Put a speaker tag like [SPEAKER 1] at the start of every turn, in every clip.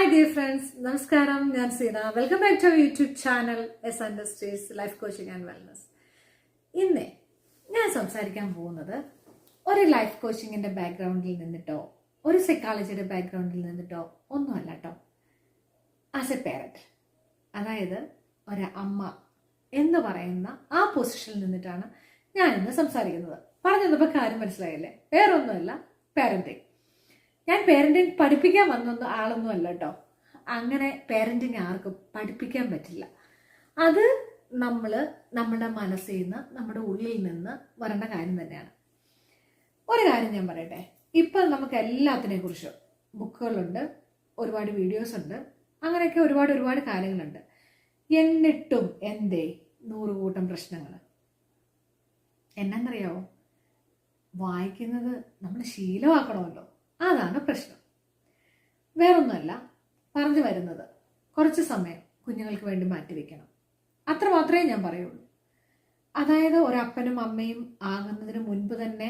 [SPEAKER 1] Hi dear friends, നമസ്കാരം. ഞാൻ Seena. Welcome back to our YouTube channel S industries life coaching and wellness. ഇന്ന് ഞാൻ സംസാരിക്കാൻ പോകുന്നത് ഒരു ലൈഫ് കോച്ചിങ്ങിന്റെ ബാക്ക്ഗ്രൗണ്ടിൽ നിന്നിട്ടോ ഒരു സൈക്കോളജിയുടെ ബാക്ക്ഗ്രൗണ്ടിൽ നിന്നിട്ടോ ഒന്നുമല്ല കേട്ടോ. ആസ് എ പേരന്റ്, അതായത് ഒരു അമ്മ എന്ന് പറയുന്ന ആ പൊസിഷനിൽ നിന്നിട്ടാണ് ഞാൻ ഇന്ന് സംസാരിക്കുന്നത്. പറഞ്ഞതിപ്പോൾ കാര്യം മനസ്സിലായില്ലേ? വേറൊന്നുമല്ല, പാരന്റിങ്. ഞാൻ പേരന്റിങ് പഠിപ്പിക്കാൻ വന്നൊന്നും ആളൊന്നും അല്ല കേട്ടോ. അങ്ങനെ പേരന്റിങ് ആർക്കും പഠിപ്പിക്കാൻ പറ്റില്ല. അത് നമ്മുടെ മനസ്സിൽ നിന്ന്, നമ്മുടെ ഉള്ളിൽ നിന്ന് വരേണ്ട കാര്യം തന്നെയാണ്. ഒരു കാര്യം ഞാൻ പറയട്ടെ, ഇപ്പം നമുക്ക് എല്ലാത്തിനെ കുറിച്ചും ബുക്കുകളുണ്ട്, ഒരുപാട് വീഡിയോസ് ഉണ്ട്, അങ്ങനെയൊക്കെ ഒരുപാട് കാര്യങ്ങളുണ്ട്. എന്നിട്ടും എന്തേ 100 കൂട്ടം പ്രശ്നങ്ങൾ. എന്നറിയാവോ? വായിക്കുന്നത് നമ്മൾ ശീലമാക്കണമല്ലോ, അതാണ് പ്രശ്നം. വേറൊന്നുമല്ല, പറഞ്ഞു വരുന്നത് കുറച്ച് സമയം കുഞ്ഞുങ്ങൾക്ക് വേണ്ടി മാറ്റിവെക്കണം. അത്ര മാത്രമേ ഞാൻ പറയുള്ളൂ. അതായത് ഒരപ്പനും അമ്മയും ആകുന്നതിന് മുൻപ് തന്നെ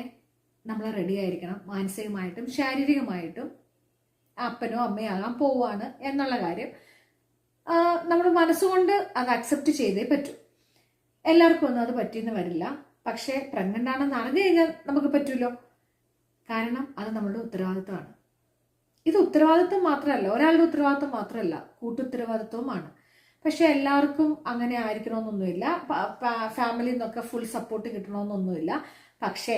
[SPEAKER 1] നമ്മൾ റെഡി ആയിരിക്കണം. മാനസികമായിട്ടും ശാരീരികമായിട്ടും അപ്പനോ അമ്മയോ ആകാൻ പോവാണ് എന്നുള്ള കാര്യം നമ്മൾ മനസ്സുകൊണ്ട് അത് അക്സെപ്റ്റ് ചെയ്തേ പറ്റൂ. എല്ലാവർക്കും ഒന്നും അത് പറ്റിയെന്ന് വരില്ല. പക്ഷേ പ്രഗ്നൻ്റ് ആണെന്ന് അറിഞ്ഞു കഴിഞ്ഞാൽ നമുക്ക് പറ്റുമല്ലോ. കാരണം അത് നമ്മളുടെ ഉത്തരവാദിത്വമാണ്. ഇത് ഉത്തരവാദിത്വം മാത്രമല്ല, ഒരാളുടെ ഉത്തരവാദിത്വം മാത്രമല്ല, കൂട്ടുത്തരവാദിത്വമാണ്. പക്ഷെ എല്ലാവർക്കും അങ്ങനെ ആയിരിക്കണമെന്നൊന്നുമില്ല. ഫാമിലിയിൽ നിന്നൊക്കെ ഫുൾ സപ്പോർട്ട് കിട്ടണമെന്നൊന്നുമില്ല. പക്ഷേ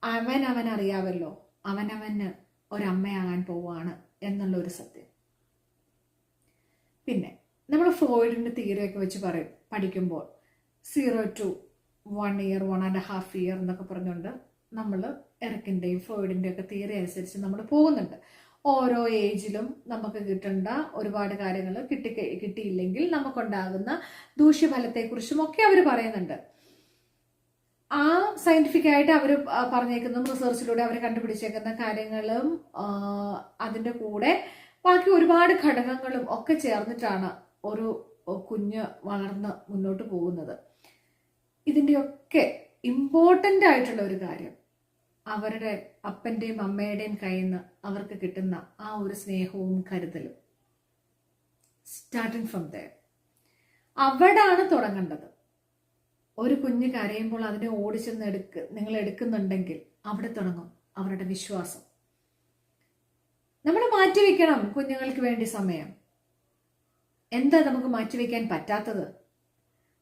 [SPEAKER 1] അവനറിയാവല്ലോ അവനവന് ഒരമ്മയാകാൻ പോവാണ് എന്നുള്ള ഒരു സത്യം. പിന്നെ നമ്മൾ ഫ്രോയിഡിൻ്റെ തിയറിയൊക്കെ വെച്ച് പഠിക്കുമ്പോൾ 0 to 1 year 1.5 year എന്നൊക്കെ പറഞ്ഞുകൊണ്ട് നമ്മൾ എറിക്കിൻ്റെയും ഫ്രോയിഡിൻ്റെയും ഒക്കെ തിയറി അനുസരിച്ച് നമ്മൾ പോകുന്നുണ്ട്. ഓരോ ഏജിലും നമുക്ക് കിട്ടേണ്ട ഒരുപാട് കാര്യങ്ങൾ കിട്ടിയില്ലെങ്കിൽ നമുക്കുണ്ടാകുന്ന ദൂഷ്യഫലത്തെക്കുറിച്ചും ഒക്കെ അവർ പറയുന്നുണ്ട്. ആ സയന്റിഫിക്കായിട്ട് അവർ പറഞ്ഞേക്കുന്ന റിസർച്ചിലൂടെ അവർ കണ്ടുപിടിച്ചേക്കുന്ന കാര്യങ്ങളും അതിൻ്റെ കൂടെ ബാക്കി ഒരുപാട് ഘടകങ്ങളും ഒക്കെ ചേർന്നിട്ടാണ് ഒരു കുഞ്ഞ് വളർന്ന് മുന്നോട്ട് പോകുന്നത്. ഇതിൻ്റെയൊക്കെ ഇമ്പോർട്ടൻ്റ് ആയിട്ടുള്ള ഒരു കാര്യം, അവരുടെ അപ്പൻ്റെയും അമ്മയുടെയും കയ്യിൽ നിന്ന് അവർക്ക് കിട്ടുന്ന ആ ഒരു സ്നേഹവും കരുതലും. സ്റ്റാർട്ടിങ് ഫ്രം ദെയർ, അവിടാണ് തുടങ്ങേണ്ടത്. ഒരു കുഞ്ഞ് കരയുമ്പോൾ അതിനെ ഓടിച്ചെന്ന് നിങ്ങൾ എടുക്കുന്നുണ്ടെങ്കിൽ അവിടെ തുടങ്ങും അവരുടെ വിശ്വാസം. നമ്മൾ മാറ്റിവെക്കണം കുഞ്ഞുങ്ങൾക്ക് വേണ്ടി സമയം. എന്താ നമുക്ക് മാറ്റിവെക്കാൻ പറ്റാത്തത്?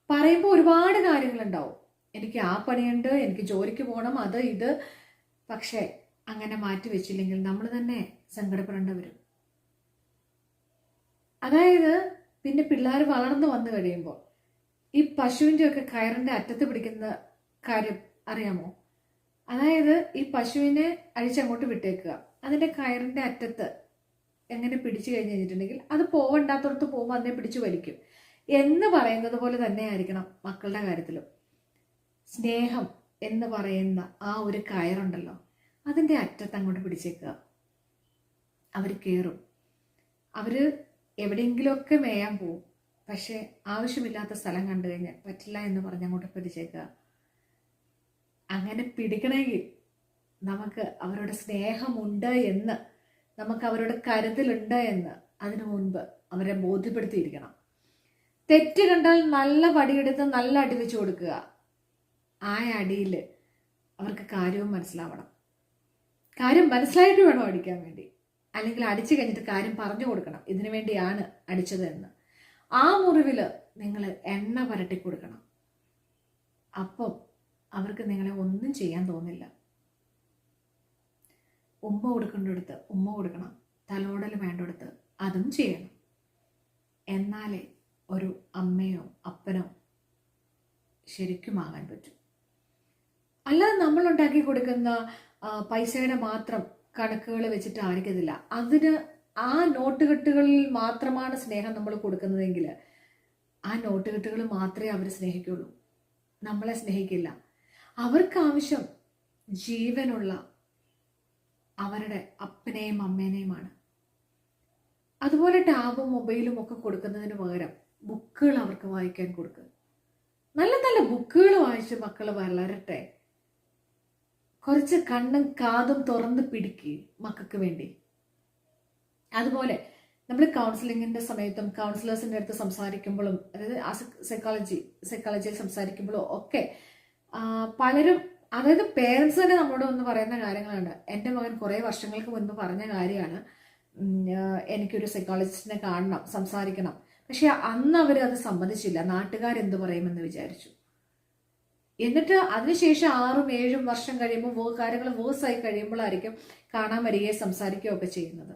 [SPEAKER 1] പറയുമ്പോൾ ഒരുപാട് കാര്യങ്ങളുണ്ടാവും. എനിക്ക് ആ പണിയുണ്ട്, എനിക്ക് ജോലിക്ക് പോകണം, അത് ഇത്. പക്ഷേ അങ്ങനെ മാറ്റിവെച്ചില്ലെങ്കിൽ നമ്മൾ തന്നെ സങ്കടപ്പെടേണ്ടി വരും. അതായത് പിന്നെ പിള്ളേർ വളർന്നു വന്നു കഴിയുമ്പോൾ ഈ പശുവിൻ്റെ ഒക്കെ കയറിൻ്റെ അറ്റത്ത് പിടിക്കുന്ന കാര്യം അറിയാമോ? അതായത് ഈ പശുവിനെ അഴിച്ചങ്ങോട്ട് വിട്ടേക്കുക, അതിൻ്റെ കയറിൻ്റെ അറ്റത്ത് എങ്ങനെ പിടിച്ചു കഴിഞ്ഞിട്ടുണ്ടെങ്കിൽ അത് പോവണ്ടാത്തടത്ത് പോകുമ്പോൾ അതിനെ പിടിച്ചു വലിക്കും എന്ന് പറയുന്നത് പോലെ തന്നെ ആയിരിക്കണം മക്കളുടെ കാര്യത്തിലും. സ്നേഹം എന്ന് പറയുന്ന ആ ഒരു കയറുണ്ടല്ലോ, അതിൻ്റെ അറ്റത്ത് അങ്ങോട്ട് പിടിച്ചേക്കുക. അവർ കയറും. അവർ എവിടെയെങ്കിലുമൊക്കെ മേയാൻ പോവും. പക്ഷേ ആവശ്യമില്ലാത്ത സ്ഥലം കണ്ടു കഴിഞ്ഞാൽ പറ്റില്ല എന്ന് പറഞ്ഞ് അങ്ങോട്ട് പിടിച്ചേക്കുക. അങ്ങനെ പിടിക്കണമെങ്കിൽ നമുക്ക് അവരുടെ സ്നേഹമുണ്ട് എന്ന്, നമുക്ക് അവരുടെ കരുതലുണ്ട് എന്ന് അതിനു മുൻപ് അവരെ ബോധ്യപ്പെടുത്തിയിരിക്കണം. തെറ്റ് കണ്ടാൽ നല്ല വടിയെടുത്ത് നല്ല അടി വെച്ച് കൊടുക്കുക. ആ അടിയിൽ അവർക്ക് കാര്യവും മനസ്സിലാവണം. കാര്യം മനസ്സിലായിട്ട് വേണം അടിക്കാൻ വേണ്ടി. അല്ലെങ്കിൽ അടിച്ചു കഴിഞ്ഞിട്ട് കാര്യം പറഞ്ഞു കൊടുക്കണം, ഇതിനു വേണ്ടിയാണ് അടിച്ചത് എന്ന്. ആ മുറിവിൽ നിങ്ങൾ എണ്ണ പുരട്ടി കൊടുക്കണം. അപ്പം അവർക്ക് നിങ്ങളെ ഒന്നും ചെയ്യാൻ തോന്നില്ല. ഉമ്മ കൊടുക്കേണ്ടടുത്ത് ഉമ്മ കൊടുക്കണം, തലോടൽ വേണ്ടടുത്ത് അതും ചെയ്യണം. എന്നാലേ ഒരു അമ്മയോ അപ്പനോ ശരിക്കും ആകാൻ പറ്റും. അല്ലാതെ നമ്മൾ ഉണ്ടാക്കി കൊടുക്കുന്ന പൈസയുടെ മാത്രം കണക്കുകൾ വെച്ചിട്ട് ആയിരിക്കത്തില്ല. അതിന് ആ നോട്ടുകെട്ടുകളിൽ മാത്രമാണ് സ്നേഹം നമ്മൾ കൊടുക്കുന്നതെങ്കിൽ ആ നോട്ടുകെട്ടുകൾ മാത്രമേ അവർ സ്നേഹിക്കുള്ളൂ, നമ്മളെ സ്നേഹിക്കില്ല. അവർക്ക് ആവശ്യം ജീവനുള്ള അവരുടെ അപ്പനെയും അമ്മേനെയുമാണ്. അതുപോലെ ടാബും മൊബൈലും ഒക്കെ കൊടുക്കുന്നതിന് പകരം ബുക്കുകൾ അവർക്ക് വായിക്കാൻ കൊടുക്കുക. നല്ല നല്ല ബുക്കുകൾ വായിച്ച് മക്കൾ വളരട്ടെ. കുറച്ച് കണ്ണും കാതും തുറന്ന് പിടിക്കുക മക്കൾക്ക് വേണ്ടി. അതുപോലെ നമ്മൾ കൗൺസിലിങ്ങിന്റെ സമയത്തും കൗൺസിലേഴ്സിന്റെ അടുത്ത് സംസാരിക്കുമ്പോഴും, അതായത് സൈക്കോളജിയിൽ സംസാരിക്കുമ്പോഴും ഒക്കെ പലരും, അതായത് പേരൻസ് തന്നെ നമ്മളോട് വന്ന് പറയുന്ന കാര്യങ്ങളാണ്. എൻ്റെ മകൻ കുറേ വർഷങ്ങൾക്ക് മുൻപ് പറഞ്ഞ കാര്യമാണ്, എനിക്കൊരു സൈക്കോളജിസ്റ്റിനെ കാണണം, സംസാരിക്കണം. പക്ഷെ അന്ന് അവരത് സമ്മതിച്ചില്ല, നാട്ടുകാരെന്ത് പറയുമെന്ന് വിചാരിച്ചു. എന്നിട്ട് അതിനുശേഷം 6-7 വർഷം കഴിയുമ്പോൾ കാര്യങ്ങൾ വേഴ്സായി കഴിയുമ്പോഴായിരിക്കും കാണാൻ വരികയും സംസാരിക്കുകയും ഒക്കെ ചെയ്യുന്നത്.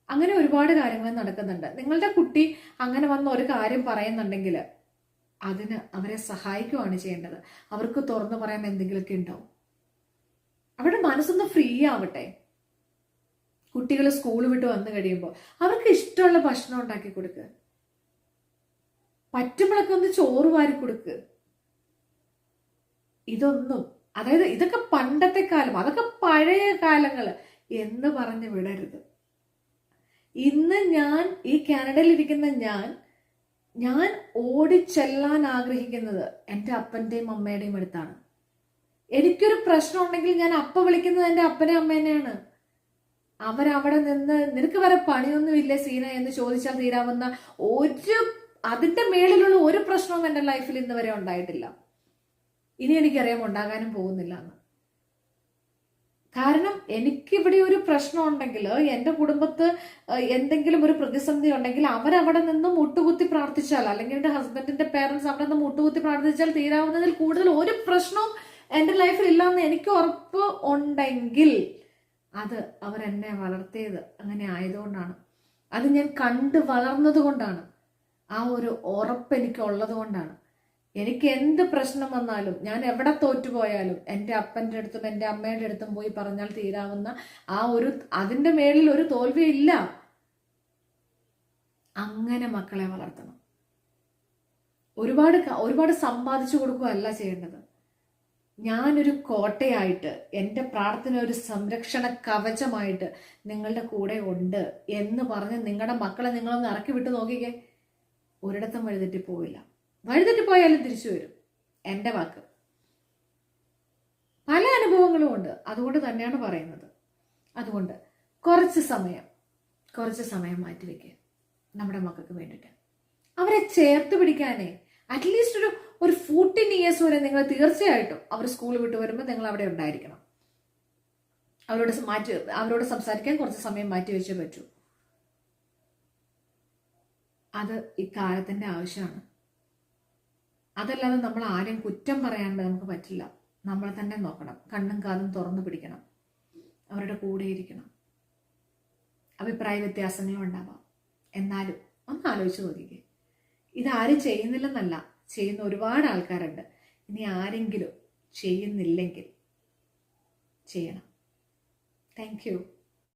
[SPEAKER 1] അങ്ങനെ ഒരുപാട് കാര്യങ്ങൾ നടക്കുന്നുണ്ട്. നിങ്ങളുടെ കുട്ടി അങ്ങനെ വന്ന് ഒരു കാര്യം പറയുന്നുണ്ടെങ്കിൽ അതിന് അവരെ സഹായിക്കുകയാണ് ചെയ്യേണ്ടത്. അവർക്ക് തുറന്നു പറയാൻ എന്തെങ്കിലുമൊക്കെ ഉണ്ടാവും. അവരുടെ മനസ്സൊന്ന് ഫ്രീ ആവട്ടെ. കുട്ടികൾ സ്കൂൾ വിട്ട് വന്നു കഴിയുമ്പോൾ അവർക്ക് ഇഷ്ടമുള്ള ഭക്ഷണം ഉണ്ടാക്കി കൊടുക്കുക, പറ്റുമ്പോഴൊക്കെ ഒന്ന് ചോറ് വാരി കൊടുക്കുക. ഇതൊന്നും, അതായത് ഇതൊക്കെ പണ്ടത്തെ കാലം, അതൊക്കെ പഴയ കാലങ്ങൾ എന്ന് പറഞ്ഞ് വിടരുത്. ഇന്ന് ഈ കാനഡയിൽ ഇരിക്കുന്ന ഞാൻ ഓടിച്ചെല്ലാൻ ആഗ്രഹിക്കുന്നത് എൻ്റെ അപ്പൻ്റെയും അമ്മയുടെയും അടുത്താണ്. എനിക്കൊരു പ്രശ്നം ഉണ്ടെങ്കിൽ ഞാൻ വിളിക്കുന്നത് എൻ്റെ അപ്പനെ അമ്മേനെയാണ്. അവരവിടെ നിന്ന് നിനക്ക് വരെ പണിയൊന്നുമില്ലേ സീന എന്ന് ചോദിച്ചാൽ തീരാവുന്ന അതിന്റെ മേളിലുള്ള ഒരു പ്രശ്നവും എൻ്റെ ലൈഫിൽ ഇന്ന് വരെ ഉണ്ടായിട്ടില്ല. ഇനി എനിക്കറിയാം ഉണ്ടാകാനും പോകുന്നില്ല എന്ന്. കാരണം എനിക്കിവിടെ ഒരു പ്രശ്നം ഉണ്ടെങ്കിൽ, എൻ്റെ കുടുംബത്ത് എന്തെങ്കിലും ഒരു പ്രതിസന്ധി ഉണ്ടെങ്കിൽ അവരവിടെ നിന്ന് മുട്ടുകുത്തി പ്രാർത്ഥിച്ചാൽ, അല്ലെങ്കിൽ എൻ്റെ ഹസ്ബൻഡിന്റെ പേരൻസ് അവിടെ നിന്ന് മുട്ടുകുത്തി പ്രാർത്ഥിച്ചാൽ തീരാവുന്നതിൽ കൂടുതൽ ഒരു പ്രശ്നവും എൻ്റെ ലൈഫിൽ ഇല്ലാന്ന് എനിക്ക് ഉറപ്പ് ഉണ്ടെങ്കിൽ അത് അവരെന്നെ വളർത്തിയത് അങ്ങനെ ആയതുകൊണ്ടാണ്. അത് ഞാൻ കണ്ട് വളർന്നത് കൊണ്ടാണ്. ആ ഒരു ഉറപ്പ് എനിക്ക് ഉള്ളത് കൊണ്ടാണ്. എനിക്ക് എന്ത് പ്രശ്നം വന്നാലും, ഞാൻ എവിടെ തോറ്റുപോയാലും എൻ്റെ അപ്പൻ്റെ അടുത്തും എൻ്റെ അമ്മയുടെ അടുത്തും പോയി പറഞ്ഞാൽ തീരാവുന്ന അതിൻ്റെ മേളിൽ ഒരു തോൽവിയില്ല. അങ്ങനെ മക്കളെ വളർത്തണം. ഒരുപാട് സമ്പാദിച്ചു കൊടുക്കുകയല്ല ചെയ്യേണ്ടത്. ഞാനൊരു കോട്ടയായിട്ട്, എൻ്റെ പ്രാർത്ഥന ഒരു സംരക്ഷണ കവചമായിട്ട് നിങ്ങളുടെ കൂടെ ഉണ്ട് എന്ന് പറഞ്ഞ് നിങ്ങളുടെ മക്കളെ നിങ്ങളൊന്ന് ഇറക്കി വിട്ട് നോക്കിക്കേ. ഒരിടത്തും വഴിതെറ്റിപ്പോവില്ല. വഴിതെറ്റിപ്പോയാലും തിരിച്ചു വരും. എൻ്റെ വാക്ക്. പല അനുഭവങ്ങളും ഉണ്ട്. അതുകൊണ്ട് തന്നെയാണ് പറയുന്നത്. അതുകൊണ്ട് കുറച്ച് സമയം മാറ്റിവെക്കുക നമ്മുടെ മക്കൾക്ക് വേണ്ടിയിട്ട്. അവരെ ചേർത്ത് പിടിക്കാനേ അറ്റ്ലീസ്റ്റ് ഒരു 14 years വരെ നിങ്ങൾ തീർച്ചയായിട്ടും അവർ സ്കൂൾ വിട്ട് വരുമ്പോൾ നിങ്ങൾ അവിടെ ഉണ്ടായിരിക്കണം. അവരോട് സംസാരിക്കാൻ കുറച്ച് സമയം മാറ്റി വെച്ചേ പറ്റൂ. അത് ഇക്കാലത്തിന്റെ ആവശ്യമാണ്. അതല്ലാതെ നമ്മൾ ആരെയും കുറ്റം പറയാണ്ട് നമുക്ക് പറ്റില്ല. നമ്മൾ തന്നെ നോക്കണം, കണ്ണും കാതും തുറന്നു പിടിക്കണം, അവരുടെ കൂടെ ഇരിക്കണം. അഭിപ്രായ വ്യത്യാസങ്ങളും ഉണ്ടാവാം, എന്നാലും ഒന്ന് ആലോചിച്ച് നോക്കിക്കേ. ഇതാരും ചെയ്യുന്നില്ലെന്നല്ല, ചെയ്യുന്ന ഒരുപാട് ആൾക്കാരുണ്ട്. ഇനി ആരെങ്കിലും ചെയ്യുന്നില്ലെങ്കിൽ ചെയ്യണം. Thank you.